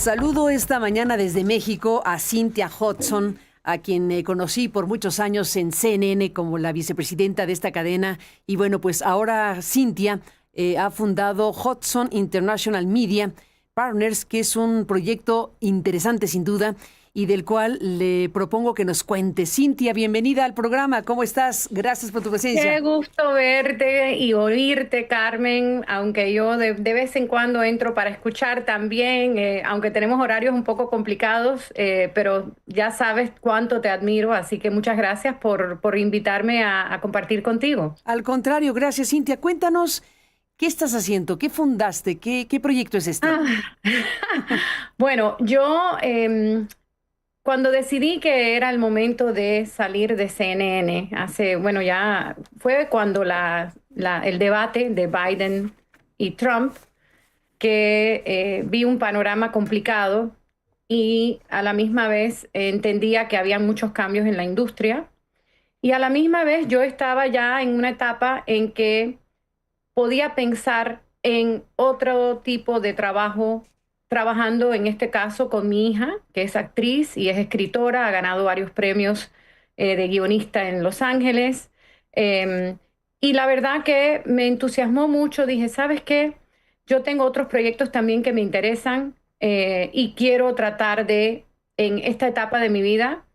Saludo esta mañana desde México a Cynthia Hudson, a quien conocí por muchos años en CNN como la vicepresidenta de esta cadena. Y bueno, pues ahora Cynthia ha fundado Hudson International Media Partners, que es un proyecto interesante sin duda y del cual le propongo que nos cuente. Cynthia, bienvenida al programa. ¿Cómo estás? Gracias por tu presencia. Qué gusto verte y oírte, Carmen, aunque yo de vez en cuando entro para escuchar también, aunque tenemos horarios un poco complicados, pero ya sabes cuánto te admiro, así que muchas gracias por invitarme a compartir contigo. Al contrario, gracias, Cynthia. Cuéntanos, ¿qué estás haciendo? ¿Qué fundaste? ¿Qué proyecto es este? Ah, Bueno, yo cuando decidí que era el momento de salir de CNN, bueno, ya fue cuando el debate de Biden y Trump, que vi un panorama complicado y a la misma vez entendía que había muchos cambios en la industria y a la misma vez yo estaba ya en una etapa en que podía pensar en otro tipo de trabajo, trabajando en este caso con mi hija, que es actriz y es escritora, ha ganado varios premios de guionista en Los Ángeles. Eh, y la verdad que me entusiasmó mucho, dije, ¿sabes qué? Yo tengo otros proyectos también que me interesan y quiero tratar de, en esta etapa de mi vida,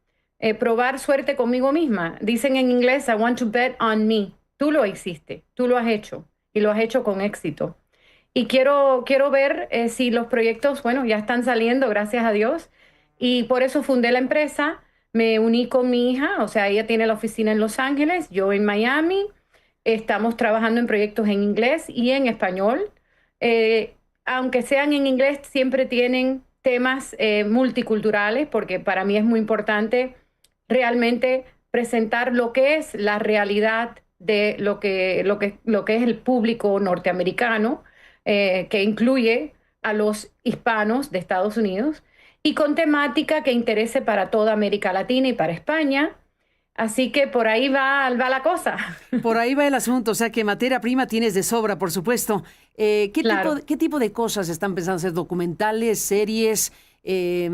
probar suerte conmigo misma. Dicen en inglés, I want to bet on me. Tú lo hiciste, tú lo has hecho y lo has hecho con éxito. Y quiero ver si los proyectos, bueno, ya están saliendo, gracias a Dios. Y por eso fundé la empresa, me uní con mi hija, o sea, ella tiene la oficina en Los Ángeles, yo en Miami. Estamos trabajando en proyectos en inglés y en español. Aunque sean en inglés, siempre tienen temas multiculturales, porque para mí es muy importante realmente presentar lo que es la realidad de lo que es el público norteamericano, que incluye a los hispanos de Estados Unidos, y con temática que interese para toda América Latina y para España. Así que por ahí va la cosa. Por ahí va el asunto, o sea que materia prima tienes de sobra, por supuesto. Claro. ¿Qué tipo de cosas están pensando hacer? ¿Documentales, series, eh,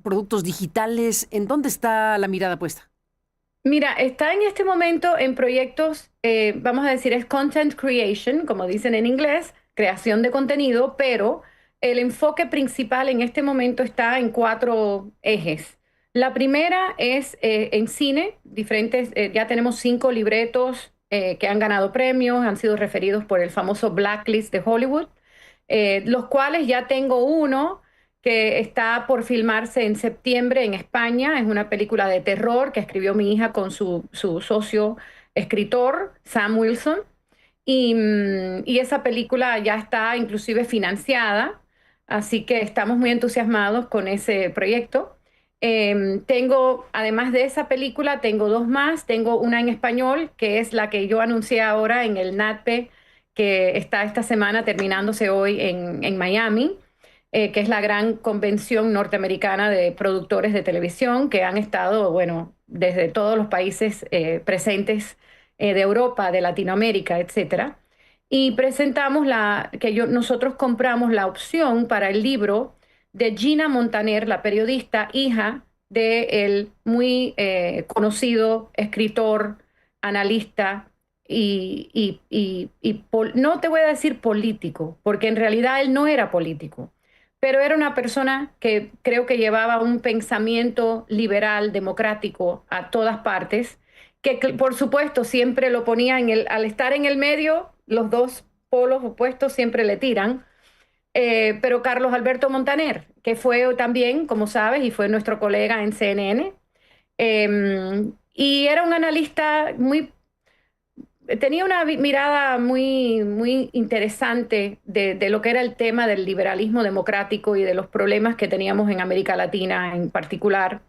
productos digitales? ¿En dónde está la mirada puesta? Mira, está en este momento en proyectos, vamos a decir, es content creation, como dicen en inglés, creación de contenido, pero el enfoque principal en este momento está en cuatro ejes. La primera es en cine, diferentes, ya tenemos 5 libretos que han ganado premios, han sido referidos por el famoso Blacklist de Hollywood, los cuales ya tengo uno que está por filmarse en septiembre en España. Es una película de terror que escribió mi hija con su socio escritor, Sam Wilson. Y esa película ya está inclusive financiada, así que estamos muy entusiasmados con ese proyecto. Tengo, además de esa película, tengo dos más. Tengo una en español, que es la que yo anuncié ahora en el NATPE, que está esta semana terminándose hoy en Miami, que es la gran convención norteamericana de productores de televisión que han estado, bueno, desde todos los países presentes de Europa, de Latinoamérica, etcétera. Y presentamos nosotros compramos la opción para el libro de Gina Montaner, la periodista, hija del muy conocido escritor, analista no te voy a decir político, porque en realidad él no era político, pero era una persona que creo que llevaba un pensamiento liberal, democrático a todas partes, que por supuesto siempre lo ponía al estar en el medio, los dos polos opuestos siempre le tiran. Pero Carlos Alberto Montaner, que fue también, como sabes, y fue nuestro colega en CNN, y era un analista tenía una mirada muy interesante de lo que era el tema del liberalismo democrático y de los problemas que teníamos en América Latina en particular.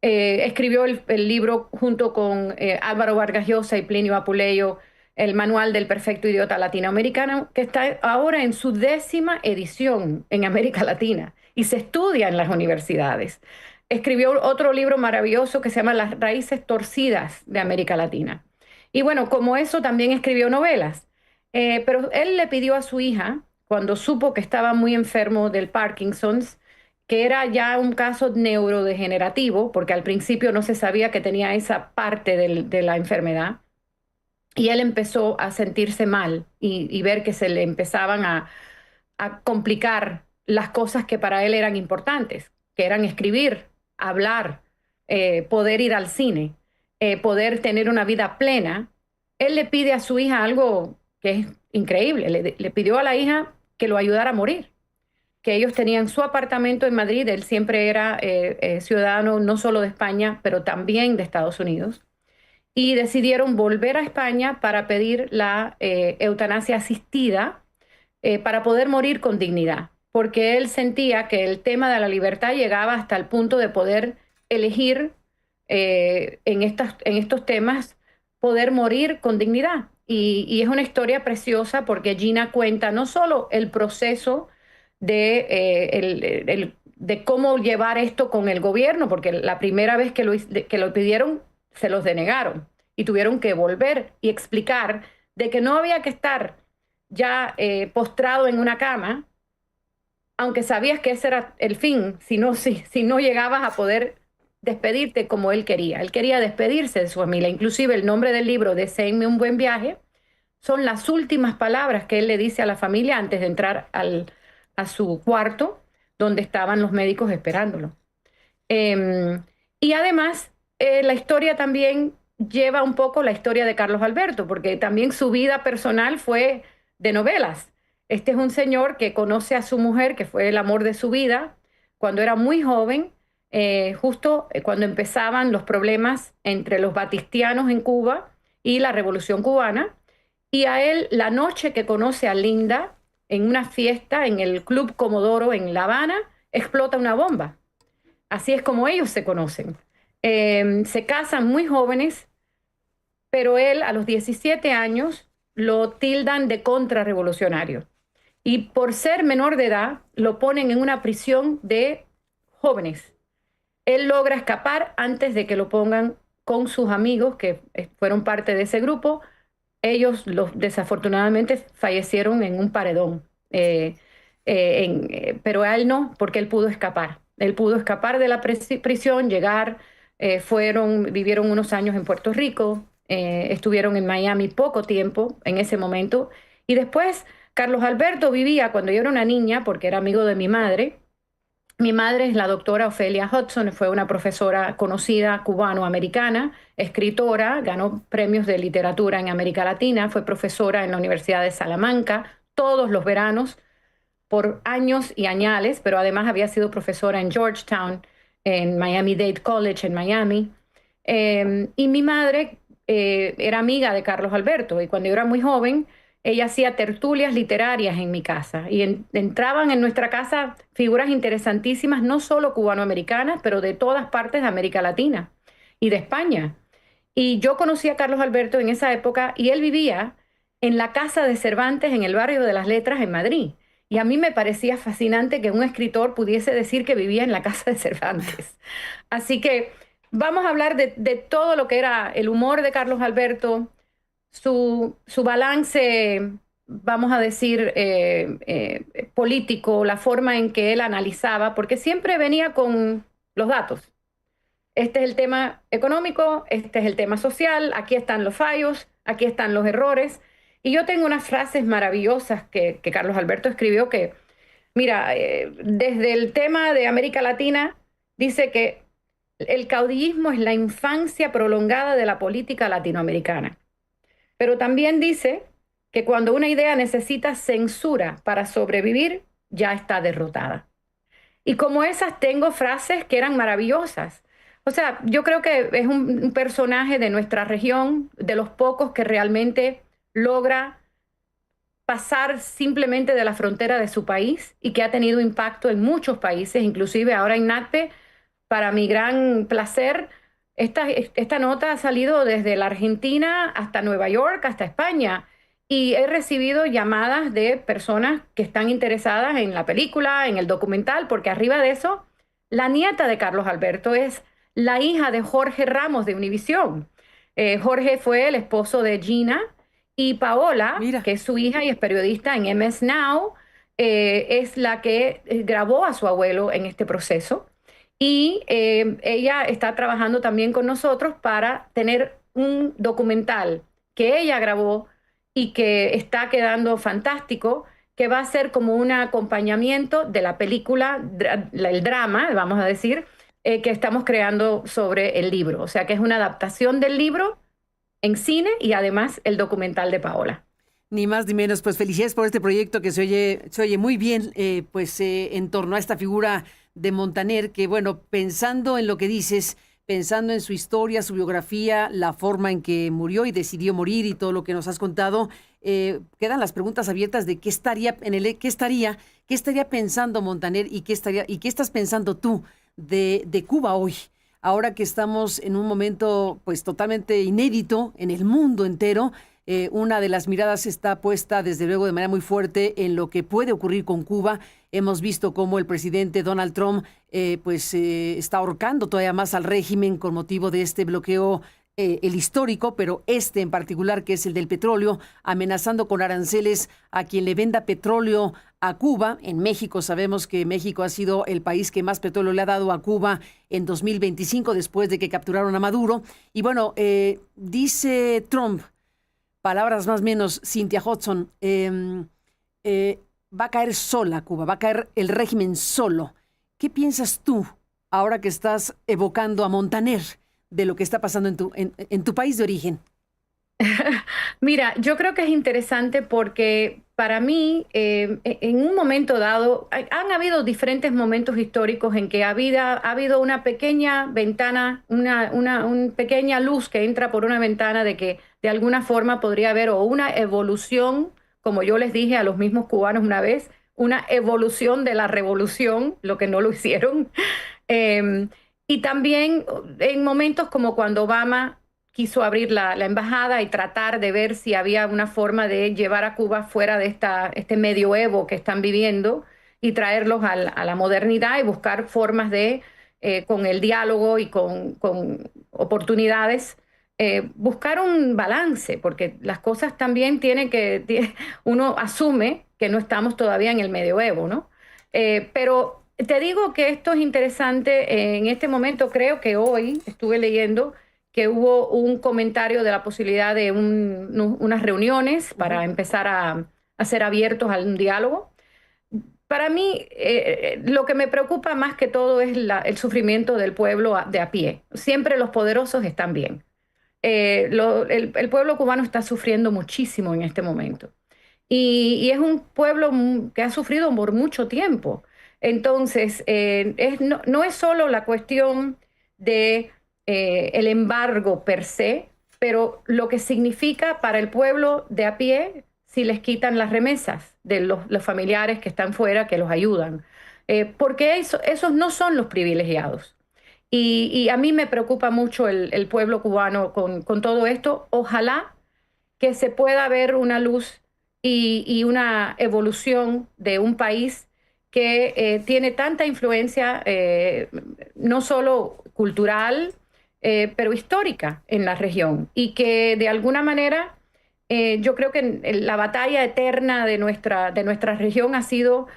Escribió el libro junto con Álvaro Vargas Llosa y Plinio Apuleyo, el Manual del Perfecto Idiota Latinoamericano, que está ahora en su 10ª edición en América Latina y se estudia en las universidades. Escribió otro libro maravilloso que se llama Las raíces torcidas de América Latina. Y bueno, como eso también escribió novelas. Pero él le pidió a su hija, cuando supo que estaba muy enfermo del Parkinson's, que era ya un caso neurodegenerativo, porque al principio no se sabía que tenía esa parte de la enfermedad, y él empezó a sentirse mal y ver que se le empezaban a complicar las cosas que para él eran importantes, que eran escribir, hablar, poder ir al cine, poder tener una vida plena. Él le pide a su hija algo que es increíble. Le pidió a la hija que lo ayudara a morir, que ellos tenían su apartamento en Madrid. Él siempre era ciudadano no solo de España, pero también de Estados Unidos. Y decidieron volver a España para pedir la eutanasia asistida, para poder morir con dignidad, porque él sentía que el tema de la libertad llegaba hasta el punto de poder elegir en estos temas, poder morir con dignidad. Y es una historia preciosa porque Gina cuenta no solo el proceso de cómo llevar esto con el gobierno, porque la primera vez que lo pidieron, se los denegaron y tuvieron que volver y explicar de que no había que estar ya postrado en una cama, aunque sabías que ese era el fin, si no llegabas a poder despedirte como él quería. Él quería despedirse de su familia. Inclusive el nombre del libro, Deséenme un buen viaje, son las últimas palabras que él le dice a la familia antes de entrar a su cuarto, donde estaban los médicos esperándolo. Y además, la historia también lleva un poco la historia de Carlos Alberto, porque también su vida personal fue de novelas. Este es un señor que conoce a su mujer, que fue el amor de su vida, cuando era muy joven, justo cuando empezaban los problemas entre los batistianos en Cuba y la Revolución Cubana. Y a él, la noche que conoce a Linda, en una fiesta en el Club Comodoro en La Habana, explota una bomba. Así es como ellos se conocen. Se casan muy jóvenes, pero él a los 17 años lo tildan de contrarrevolucionario. Y por ser menor de edad, lo ponen en una prisión de jóvenes. Él logra escapar antes de que lo pongan con sus amigos, que fueron parte de ese grupo. Ellos desafortunadamente fallecieron en un paredón. Pero a él no, porque él pudo escapar. Él pudo escapar de la prisión, llegar, vivieron unos años en Puerto Rico, estuvieron en Miami poco tiempo en ese momento. Y después Carlos Alberto vivía cuando yo era una niña, porque era amigo de mi madre. Mi madre es la doctora Ofelia Hudson, fue una profesora conocida cubano-americana, escritora, ganó premios de literatura en América Latina, fue profesora en la Universidad de Salamanca todos los veranos por años y añales, pero además había sido profesora en Georgetown, en Miami-Dade College en Miami. Y mi madre era amiga de Carlos Alberto, y cuando yo era muy joven, ella hacía tertulias literarias en mi casa y entraban en nuestra casa figuras interesantísimas, no solo cubanoamericanas, pero de todas partes de América Latina y de España. Y yo conocí a Carlos Alberto en esa época y él vivía en la casa de Cervantes en el barrio de las Letras en Madrid. Y a mí me parecía fascinante que un escritor pudiese decir que vivía en la casa de Cervantes. Así que vamos a hablar de todo lo que era el humor de Carlos Alberto, su balance, vamos a decir, político, la forma en que él analizaba, porque siempre venía con los datos. Este es el tema económico, este es el tema social, aquí están los fallos, aquí están los errores. Y yo tengo unas frases maravillosas que Carlos Alberto escribió que, mira, desde el tema de América Latina, dice que el caudillismo es la infancia prolongada de la política latinoamericana. Pero también dice que cuando una idea necesita censura para sobrevivir, ya está derrotada. Y como esas tengo frases que eran maravillosas. O sea, yo creo que es un personaje de nuestra región, de los pocos que realmente logra pasar simplemente de la frontera de su país y que ha tenido impacto en muchos países, inclusive ahora en NATPE, para mi gran placer. Esta nota ha salido desde la Argentina hasta Nueva York, hasta España, y he recibido llamadas de personas que están interesadas en la película, en el documental, porque arriba de eso, la nieta de Carlos Alberto es la hija de Jorge Ramos de Univisión. Jorge fue el esposo de Gina, y Paola, Mira. que es su hija y es periodista en MS Now, es la que grabó a su abuelo en este proceso. Y ella está trabajando también con nosotros para tener un documental que ella grabó y que está quedando fantástico, que va a ser como un acompañamiento de la película, el drama, vamos a decir, que estamos creando sobre el libro. O sea que es una adaptación del libro en cine y además el documental de Paola. Ni más ni menos, pues felicidades por este proyecto que se oye muy bien, en torno a esta figura de Montaner, que bueno, pensando en lo que dices, pensando en su historia, su biografía, la forma en que murió y decidió morir y todo lo que nos has contado, quedan las preguntas abiertas de qué estaría pensando Montaner y qué estás pensando tú de Cuba hoy. Ahora que estamos en un momento pues totalmente inédito en el mundo entero, una de las miradas está puesta desde luego de manera muy fuerte en lo que puede ocurrir con Cuba. Hemos visto cómo el presidente Donald Trump está ahorcando todavía más al régimen con motivo de este bloqueo, el histórico, pero este en particular, que es el del petróleo, amenazando con aranceles a quien le venda petróleo a Cuba. En México sabemos que México ha sido el país que más petróleo le ha dado a Cuba en 2025, después de que capturaron a Maduro. Y bueno, dice Trump, palabras más o menos, Cynthia Hudson, va a caer sola Cuba, va a caer el régimen solo. ¿Qué piensas tú, ahora que estás evocando a Montaner, de lo que está pasando en tu país de origen? Mira, yo creo que es interesante porque para mí, en un momento dado, han habido diferentes momentos históricos en que ha habido una pequeña ventana, una pequeña luz que entra por una ventana de que de alguna forma podría haber o una evolución, como yo les dije a los mismos cubanos una vez, una evolución de la revolución, lo que no lo hicieron. Eh, y también en momentos como cuando Obama quiso abrir la embajada y tratar de ver si había una forma de llevar a Cuba fuera de este medioevo que están viviendo y traerlos a la modernidad y buscar formas de, con el diálogo y con oportunidades, buscar un balance, porque las cosas también uno asume que no estamos todavía en el medioevo, ¿no? Pero te digo que esto es interesante en este momento. Creo que hoy estuve leyendo que hubo un comentario de la posibilidad de unas reuniones para empezar a ser abiertos a un diálogo. Para mí, lo que me preocupa más que todo es el sufrimiento del pueblo de a pie. Siempre los poderosos están bien. El pueblo cubano está sufriendo muchísimo en este momento. Y es un pueblo que ha sufrido por mucho tiempo. Entonces, no es solo la cuestión de el embargo per se, pero lo que significa para el pueblo de a pie si les quitan las remesas de los familiares que están fuera, que los ayudan. Porque esos no son los privilegiados. Y a mí me preocupa mucho el pueblo cubano con todo esto. Ojalá que se pueda ver una luz y una evolución de un país que tiene tanta influencia, no solo cultural, pero histórica en la región. Y que de alguna manera, yo creo que la batalla eterna de nuestra región ha sido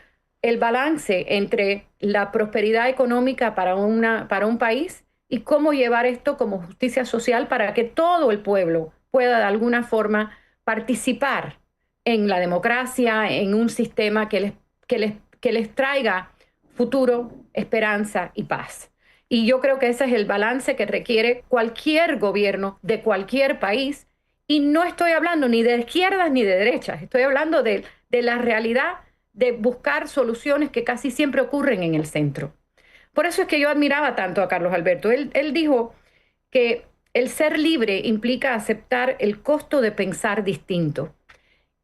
el balance entre la prosperidad económica para un país y cómo llevar esto como justicia social para que todo el pueblo pueda de alguna forma participar en la democracia, en un sistema que les traiga futuro, esperanza y paz. Y yo creo que ese es el balance que requiere cualquier gobierno de cualquier país. Y no estoy hablando ni de izquierdas ni de derechas, estoy hablando de la realidad de buscar soluciones que casi siempre ocurren en el centro. Por eso es que yo admiraba tanto a Carlos Alberto. Él dijo que el ser libre implica aceptar el costo de pensar distinto.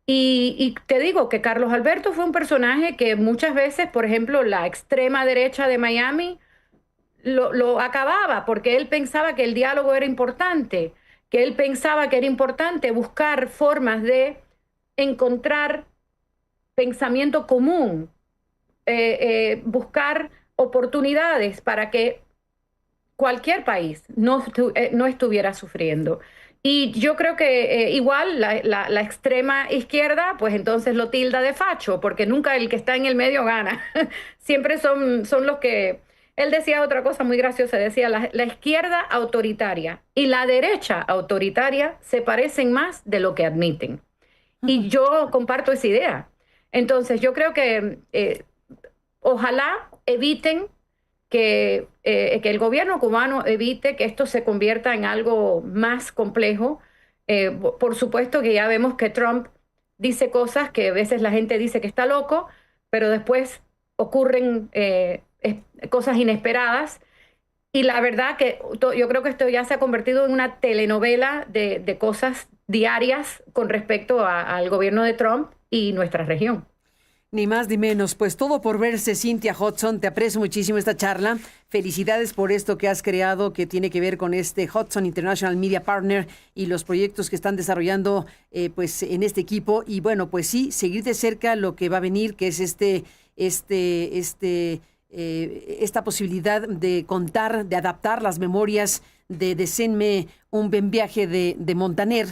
Y te digo que Carlos Alberto fue un personaje que muchas veces, por ejemplo, la extrema derecha de Miami lo acababa porque él pensaba que el diálogo era importante, que él pensaba que era importante buscar formas de encontrar pensamiento común, buscar oportunidades para que cualquier país no estuviera sufriendo. Y yo creo que igual la extrema izquierda, pues entonces lo tilda de facho, porque nunca el que está en el medio gana. Siempre son los que... Él decía otra cosa muy graciosa, decía, la izquierda autoritaria y la derecha autoritaria se parecen más de lo que admiten. Y yo comparto esa idea. Entonces, yo creo que ojalá eviten que el gobierno cubano evite que esto se convierta en algo más complejo. Por supuesto que ya vemos que Trump dice cosas que a veces la gente dice que está loco, pero después ocurren cosas inesperadas. Y la verdad que yo creo que esto ya se ha convertido en una telenovela de cosas diarias con respecto al gobierno de Trump y nuestra región. Ni más ni menos, pues todo por verse. Cynthia Hudson, te aprecio muchísimo esta charla. Felicidades por esto que has creado, que tiene que ver con este Hudson International Media Partner y los proyectos que están desarrollando pues en este equipo. Y bueno, pues sí, seguir de cerca lo que va a venir, que es esta posibilidad de contar, de adaptar las memorias de Desénme un buen viaje de Montaner.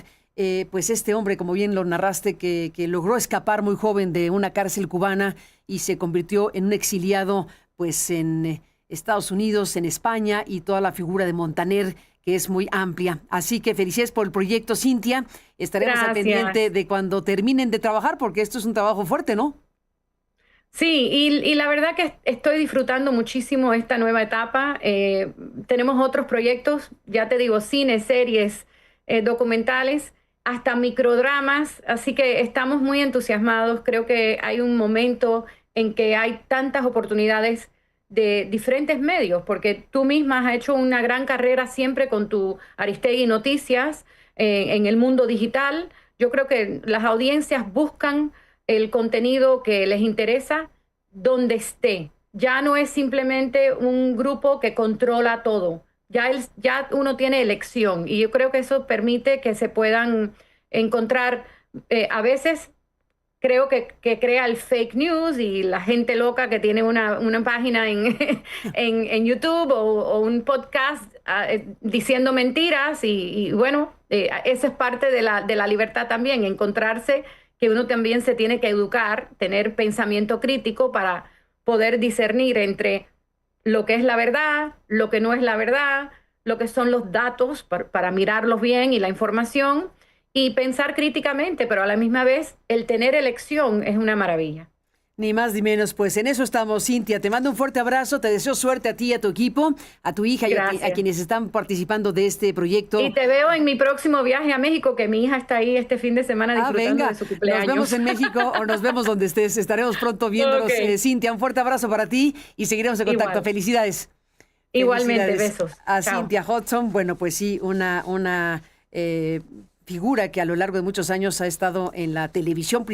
Pues este hombre, como bien lo narraste, que logró escapar muy joven de una cárcel cubana y se convirtió en un exiliado pues en Estados Unidos, en España, y toda la figura de Montaner, que es muy amplia. Así que felicidades por el proyecto, Cynthia. Estaremos al pendiente de cuando terminen de trabajar, porque esto es un trabajo fuerte, ¿no? Sí, y la verdad que estoy disfrutando muchísimo esta nueva etapa. Tenemos otros proyectos, ya te digo, cine, series, documentales, hasta microdramas, así que estamos muy entusiasmados. Creo que hay un momento en que hay tantas oportunidades de diferentes medios, porque tú misma has hecho una gran carrera siempre con tu Aristegui Noticias en el mundo digital. Yo creo que las audiencias buscan el contenido que les interesa donde esté. Ya no es simplemente un grupo que controla todo. Ya uno tiene elección y yo creo que eso permite que se puedan encontrar, a veces creo que crea el fake news y la gente loca que tiene una página en YouTube o un podcast diciendo mentiras y bueno, eso es parte de la libertad también, encontrarse que uno también se tiene que educar, tener pensamiento crítico para poder discernir entre lo que es la verdad, lo que no es la verdad, lo que son los datos para mirarlos bien y la información y pensar críticamente, pero a la misma vez el tener elección es una maravilla. Ni más ni menos, pues en eso estamos, Cynthia. Te mando un fuerte abrazo, te deseo suerte a ti y a tu equipo, a tu hija y a quienes están participando de este proyecto. Y te veo en mi próximo viaje a México, que mi hija está ahí este fin de semana disfrutando de su cumpleaños. Nos vemos en México o nos vemos donde estés. Estaremos pronto viéndonos. Okay. Cynthia, un fuerte abrazo para ti y seguiremos en contacto. Igual. Felicidades. Igualmente, besos. A Cynthia Hudson, bueno, pues sí, una figura que a lo largo de muchos años ha estado en la televisión